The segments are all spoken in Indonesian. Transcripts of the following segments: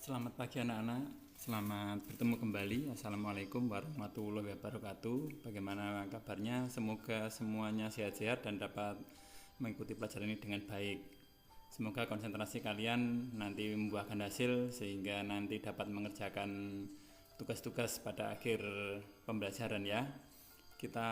Selamat pagi anak-anak, selamat bertemu kembali. Assalamualaikum warahmatullahi wabarakatuh. Bagaimana kabarnya? Semoga semuanya sehat-sehat dan dapat mengikuti pelajaran ini dengan baik. Semoga konsentrasi kalian nanti membuahkan hasil sehingga nanti dapat mengerjakan tugas-tugas pada akhir pembelajaran ya. Kita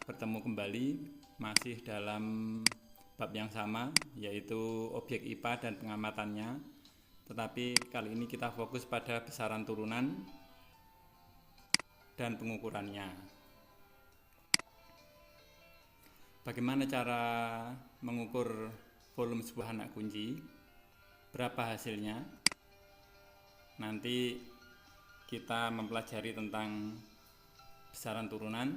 bertemu kembali masih dalam bab yang sama, yaitu objek IPA dan pengamatannya. Tetapi kali ini kita fokus pada besaran turunan dan pengukurannya. Bagaimana cara mengukur volume sebuah anak kunci? Berapa hasilnya? Nanti kita mempelajari tentang besaran turunan,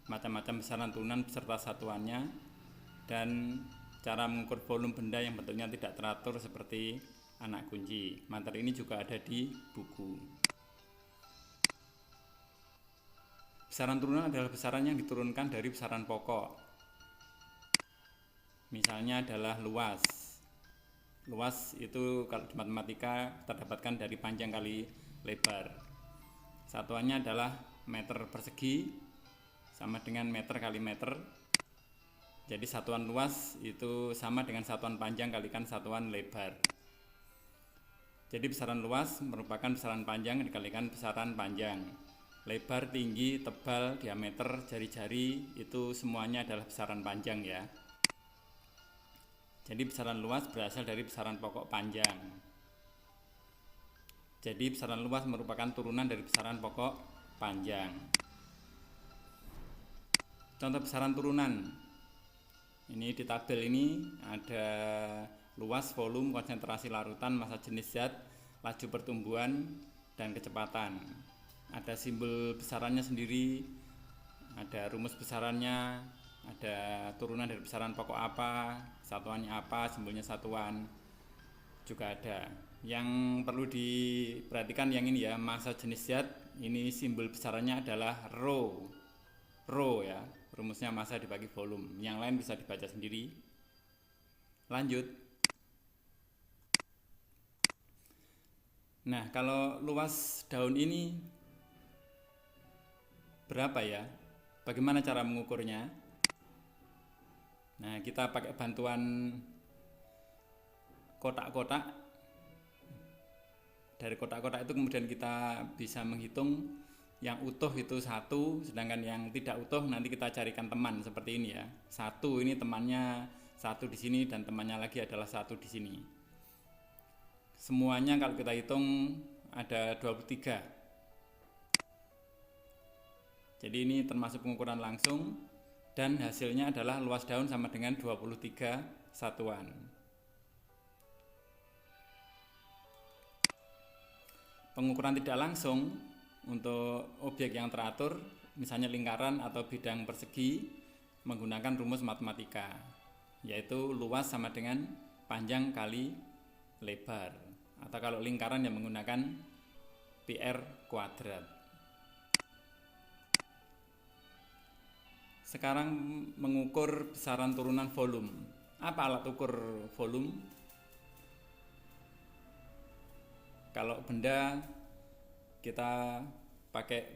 macam-macam besaran turunan beserta satuannya, dan cara mengukur volume benda yang bentuknya tidak teratur seperti anak kunci. Materi ini juga ada di buku. Besaran turunan adalah besaran yang diturunkan dari besaran pokok. Misalnya adalah luas. Luas itu kalau di matematika terdapatkan dari panjang kali lebar. Satuannya adalah meter persegi sama dengan meter kali meter. Jadi satuan luas itu sama dengan satuan panjang kalikan satuan lebar. Jadi besaran luas merupakan besaran panjang dikalikan besaran panjang. Lebar, tinggi, tebal, diameter, jari-jari itu semuanya adalah besaran panjang ya. Jadi besaran luas berasal dari besaran pokok panjang. Jadi besaran luas merupakan turunan dari besaran pokok panjang. Contoh besaran turunan. Ini di tabel ini ada luas, volume, konsentrasi larutan, massa jenis zat, laju pertumbuhan, dan kecepatan. Ada simbol besarannya sendiri, ada rumus besarannya, ada turunan dari besaran pokok apa, satuannya apa, simbolnya satuan, juga ada. Yang perlu diperhatikan yang ini ya, massa jenis zat, ini simbol besarannya adalah rho. Rho ya, rumusnya massa dibagi volume. Yang lain bisa dibaca sendiri. Lanjut. Nah, kalau luas daun ini berapa ya? Bagaimana cara mengukurnya? Nah, kita pakai bantuan kotak-kotak. Dari kotak-kotak itu kemudian kita bisa menghitung yang utuh itu 1, sedangkan yang tidak utuh nanti kita carikan teman seperti ini ya. 1 ini temannya 1 di sini dan temannya lagi adalah 1 di sini. Semuanya kalau kita hitung ada 23. Jadi ini termasuk pengukuran langsung dan hasilnya adalah luas daun sama dengan 23 satuan. Pengukuran tidak langsung untuk objek yang teratur, misalnya lingkaran atau bidang persegi, menggunakan rumus matematika, yaitu luas sama dengan panjang kali lebar. Atau kalau lingkaran yang menggunakan PR kuadrat. Sekarang mengukur besaran turunan volume. Apa alat ukur volume? Kalau benda kita pakai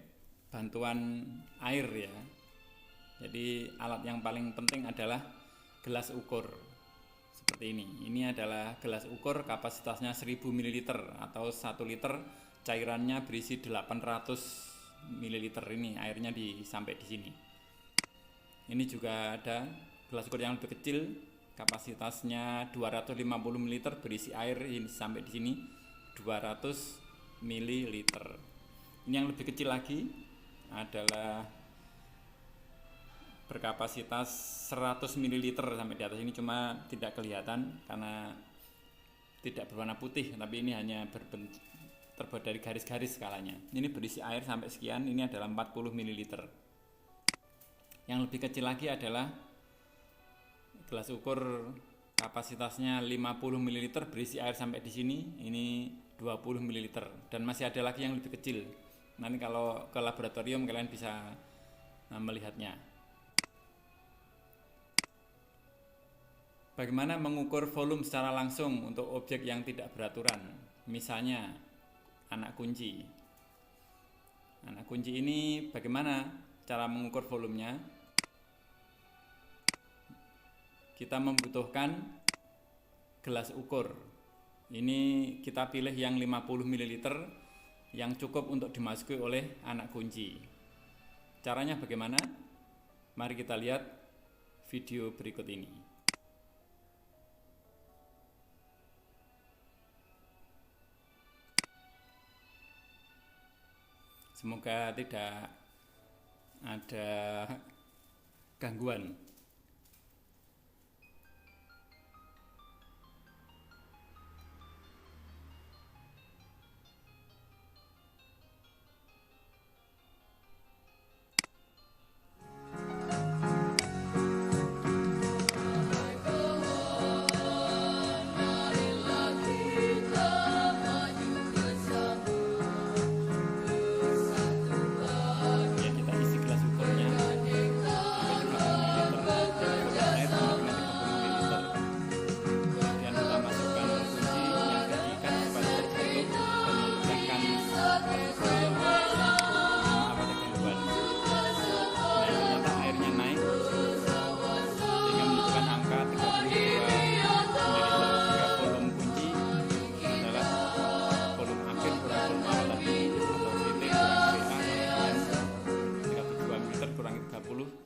bantuan air ya. Jadi alat yang paling penting adalah gelas ukur. Seperti ini. Ini adalah gelas ukur, kapasitasnya 1000 ml atau 1 liter, cairannya berisi 800 ml. Ini airnya sampai di sini. Ini juga ada gelas ukur yang lebih kecil, kapasitasnya 250 ml, berisi air ini sampai di sini 200 ml. Ini yang lebih kecil lagi adalah berkapasitas 100 ml sampai di atas ini, cuma tidak kelihatan karena tidak berwarna putih, tapi ini hanya terbuat dari garis-garis skalanya. Ini berisi air sampai sekian, ini adalah 40 ml. Yang lebih kecil lagi adalah gelas ukur kapasitasnya 50 ml, berisi air sampai di sini, ini 20 ml, dan masih ada lagi yang lebih kecil. Nanti kalau ke laboratorium kalian bisa melihatnya. Bagaimana mengukur volume secara langsung untuk objek yang tidak beraturan? Misalnya anak kunci. Anak kunci ini bagaimana cara mengukur volumenya? Kita membutuhkan gelas ukur. Ini kita pilih yang 50 ml yang cukup untuk dimasuki oleh anak kunci. Caranya bagaimana? Mari kita lihat video berikut ini. Semoga tidak ada gangguan.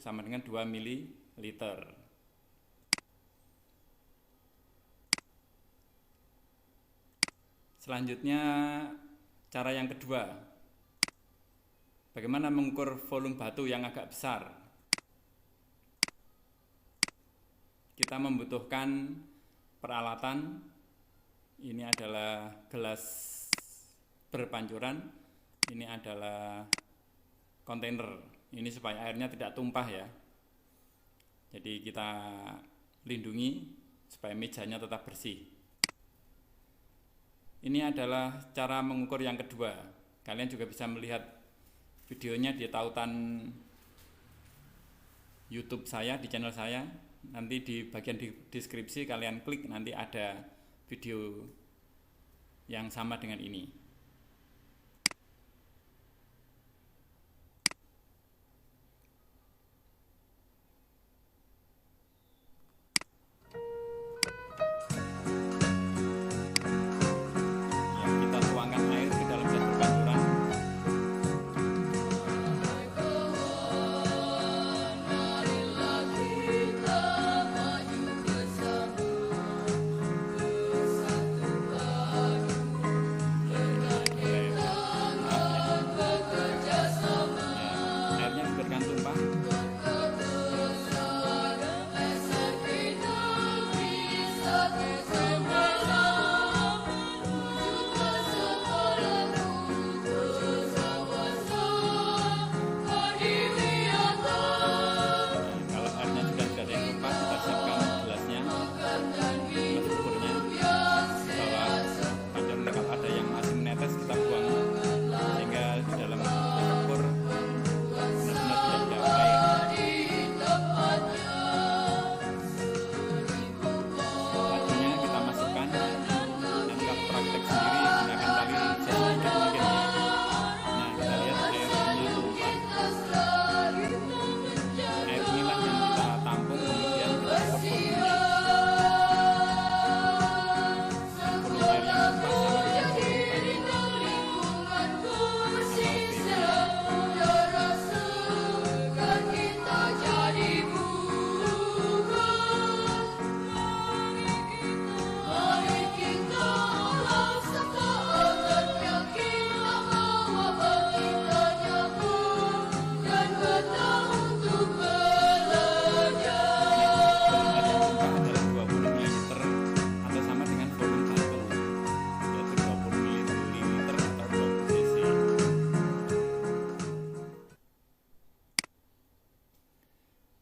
Sama dengan 2 ml. Selanjutnya cara yang kedua, bagaimana mengukur volume batu yang agak besar? Kita membutuhkan peralatan. Ini adalah gelas berpancuran, ini adalah kontainer. Ini supaya airnya tidak tumpah ya. Jadi kita lindungi supaya mejanya tetap bersih. Ini adalah cara mengukur yang kedua. Kalian juga bisa melihat videonya di tautan YouTube saya, di channel saya. Nanti di bagian deskripsi kalian klik, nanti ada video yang sama dengan ini.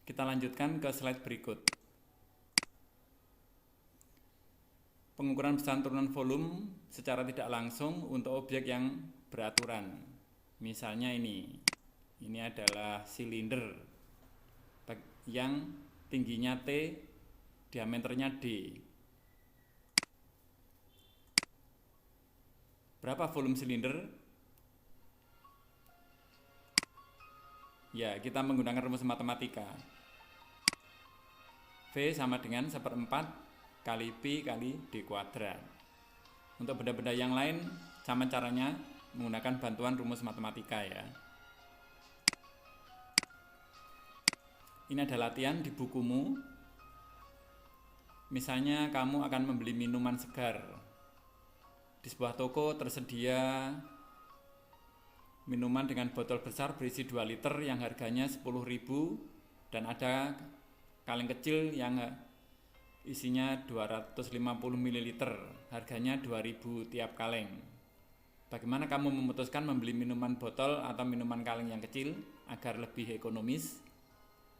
Kita lanjutkan ke slide berikut. Pengukuran besaran turunan volume secara tidak langsung untuk objek yang beraturan. Misalnya ini adalah silinder yang tingginya T, diameternya D. Berapa volume silinder? Ya, kita menggunakan rumus matematika. V sama dengan 1/4 kali Pi kali D kuadrat. Untuk benda-benda yang lain, sama caranya menggunakan bantuan rumus matematika ya. Ini ada latihan di bukumu. Misalnya kamu akan membeli minuman segar. Di sebuah toko tersedia minuman dengan botol besar berisi 2 liter yang harganya 10.000 dan ada kaleng kecil yang isinya 250 ml, harganya 2.000 tiap kaleng. Bagaimana kamu memutuskan membeli minuman botol atau minuman kaleng yang kecil agar lebih ekonomis?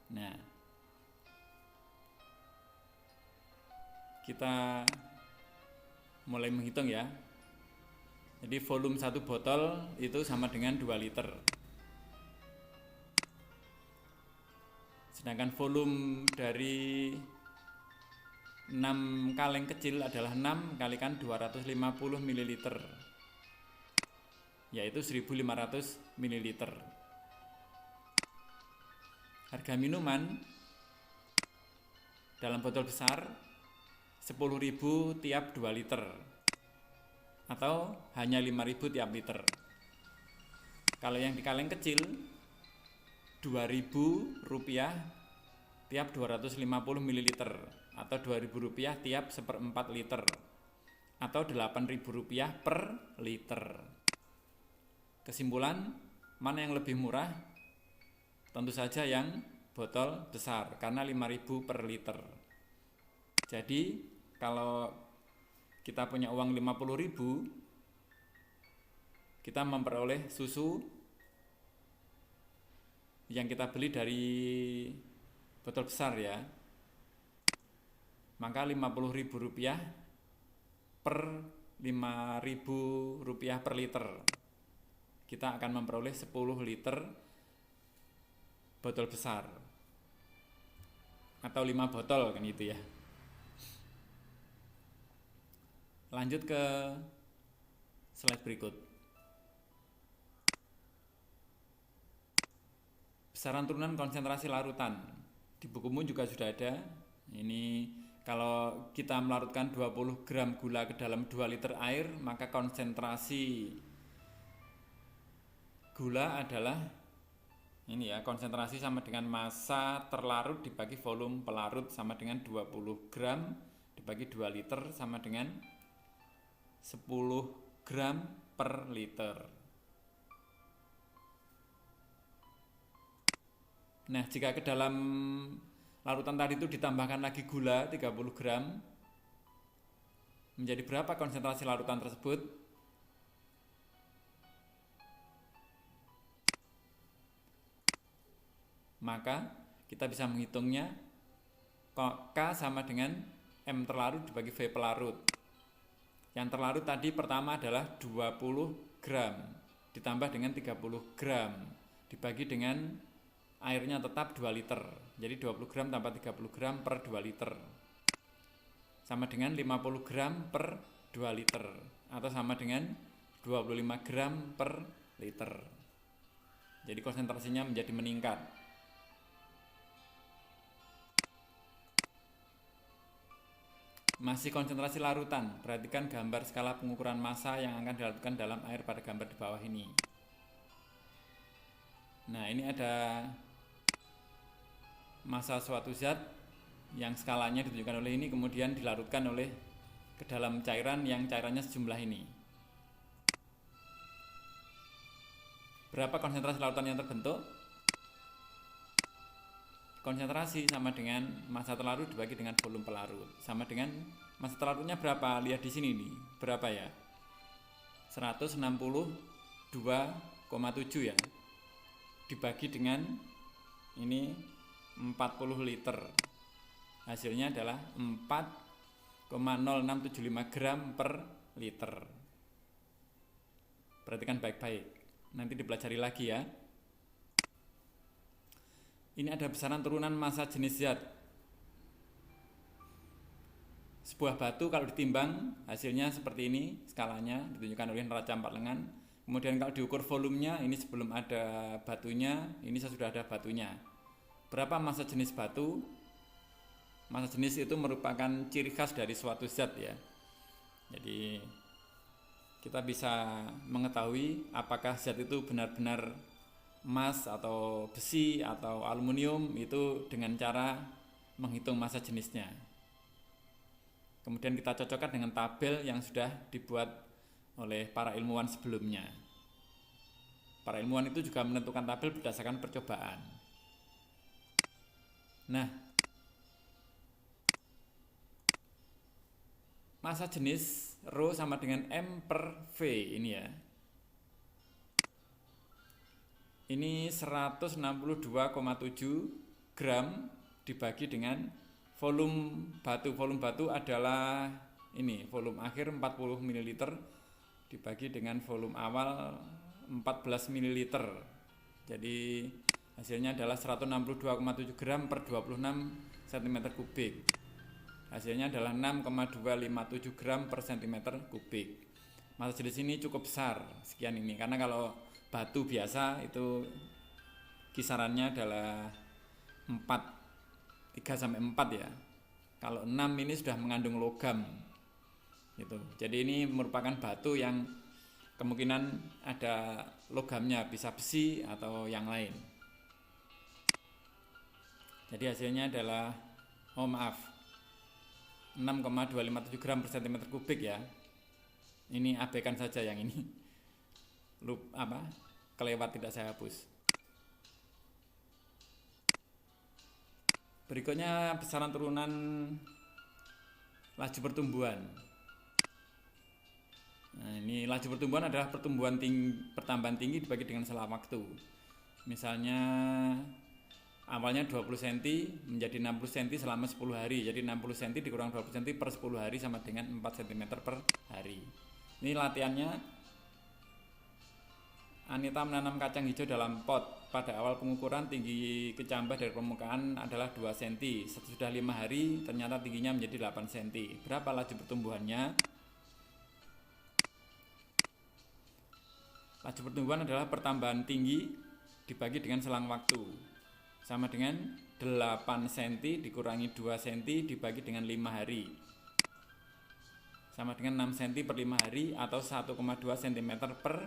Nah, kita mulai menghitung ya. Jadi volume 1 botol itu sama dengan 2 liter. Sedangkan volume dari 6 kaleng kecil adalah 6 kalikan 250 ml, yaitu 1500 ml. Harga minuman dalam botol besar 10.000 tiap 2 liter atau hanya 5.000 tiap liter. Kalau yang di kaleng kecil 2.000 rupiah tiap 250 ml atau 2.000 rupiah tiap 1/4 liter atau 8.000 rupiah per liter. Kesimpulan, mana yang lebih murah? Tentu saja yang botol besar karena 5.000 per liter. Jadi kalau kita punya uang 50.000, kita memperoleh susu yang kita beli dari botol besar ya, maka 50.000 rupiah per 5.000 rupiah per liter, kita akan memperoleh 10 liter botol besar atau 5 botol kan itu ya. Lanjut ke slide berikut. Besaran turunan konsentrasi larutan di bukumu juga sudah ada. Ini kalau kita melarutkan 20 gram gula ke dalam 2 liter air, maka konsentrasi gula adalah ini ya, konsentrasi sama dengan massa terlarut dibagi volume pelarut sama dengan 20 gram dibagi 2 liter sama dengan 10 gram per liter. Nah, jika ke dalam larutan tadi itu ditambahkan lagi gula 30 gram, menjadi berapa konsentrasi larutan tersebut? Maka kita bisa menghitungnya K sama dengan M terlarut dibagi V pelarut. Yang terlarut tadi pertama adalah 20 gram ditambah dengan 30 gram dibagi dengan airnya tetap 2 liter. Jadi 20 gram tambah 30 gram per 2 liter sama dengan 50 gram per 2 liter atau sama dengan 25 gram per liter. Jadi konsentrasinya menjadi meningkat. Masih konsentrasi larutan, perhatikan gambar skala pengukuran massa yang akan dilarutkan dalam air pada gambar di bawah ini. Nah, ini ada massa suatu zat yang skalanya ditunjukkan oleh ini, kemudian dilarutkan oleh ke dalam cairan yang cairannya sejumlah ini. Berapa konsentrasi larutan yang terbentuk? Konsentrasi sama dengan massa terlarut dibagi dengan volume pelarut. Sama dengan massa terlarutnya berapa? Lihat di sini nih. Berapa ya? 162,7 ya. Dibagi dengan ini 40 liter. Hasilnya adalah 4,0675 gram per liter. Perhatikan baik-baik. Nanti dipelajari lagi ya. Ini ada besaran turunan massa jenis zat. sebuah batu kalau ditimbang hasilnya seperti ini, skalanya ditunjukkan oleh neraca 4 lengan. Kemudian kalau diukur volumenya, ini sebelum ada batunya, ini sesudah ada batunya. Berapa massa jenis batu? Massa jenis itu merupakan ciri khas dari suatu zat ya. Jadi kita bisa mengetahui apakah zat itu benar-benar emas atau besi atau aluminium itu dengan cara menghitung massa jenisnya. Kemudian kita cocokkan dengan tabel yang sudah dibuat oleh para ilmuwan sebelumnya. Para ilmuwan itu juga menentukan tabel berdasarkan percobaan. Nah, massa jenis Rho sama dengan M per V ini ya. Ini 162,7 gram dibagi dengan volume batu. Volume batu adalah ini, volume akhir 40 ml dibagi dengan volume awal 14 ml. Jadi hasilnya adalah 162,7 gram per 26 cm kubik. Hasilnya adalah 6,257 gram per cm kubik. Massa jenis ini cukup besar, sekian ini. Karena kalau batu biasa itu kisarannya adalah 3 sampai 4 ya. Kalau 6 ini sudah mengandung logam. Gitu. Jadi ini merupakan batu yang kemungkinan ada logamnya, bisa besi atau yang lain. Jadi hasilnya adalah 6,257 gram per cm kubik ya. Ini abaikan saja yang ini. Kelewat tidak saya hapus. Berikutnya besaran turunan laju pertumbuhan. Nah, ini laju pertumbuhan adalah pertambahan tinggi dibagi dengan selang waktu. Misalnya awalnya 20 cm menjadi 60 cm selama 10 hari. Jadi 60 cm dikurang 20 cm per 10 hari sama dengan 4 cm per hari. Ini latihannya. Anita menanam kacang hijau dalam pot. Pada awal pengukuran tinggi kecambah dari permukaan adalah 2 cm. Sesudah 5 hari ternyata tingginya menjadi 8 cm. Berapa laju pertumbuhannya? Laju pertumbuhan adalah pertambahan tinggi dibagi dengan selang waktu. Sama dengan 8 cm dikurangi 2 cm dibagi dengan 5 hari. Sama dengan 6 cm per 5 hari atau 1,2 cm per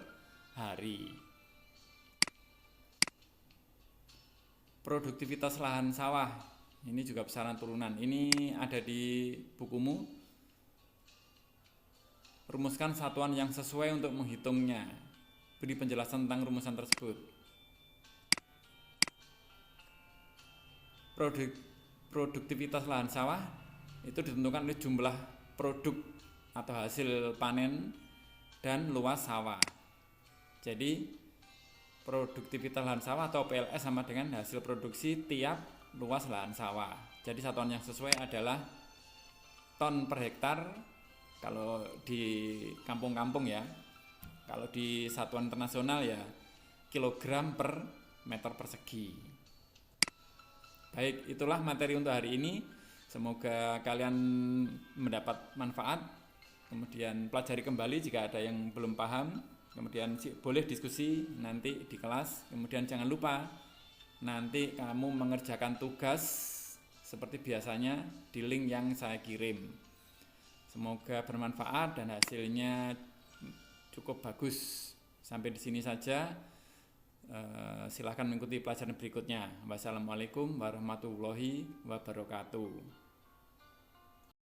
hari. Produktivitas lahan sawah. Ini juga besaran turunan. Ini ada di bukumu. Rumuskan satuan yang sesuai untuk menghitungnya. Beri penjelasan tentang rumusan tersebut. Produktivitas lahan sawah itu ditentukan oleh jumlah produk atau hasil panen dan luas sawah. Jadi produktivitas lahan sawah atau PLS sama dengan hasil produksi tiap luas lahan sawah. Jadi satuan yang sesuai adalah ton per hektar kalau di kampung-kampung ya. Kalau di satuan internasional ya kilogram per meter persegi. Baik, itulah materi untuk hari ini. Semoga kalian mendapat manfaat. Kemudian pelajari kembali jika ada yang belum paham. Kemudian boleh diskusi nanti di kelas. Kemudian jangan lupa nanti kamu mengerjakan tugas seperti biasanya di link yang saya kirim. Semoga bermanfaat dan hasilnya cukup bagus. Sampai di sini saja. Silahkan mengikuti pelajaran berikutnya. Wassalamualaikum warahmatullahi wabarakatuh.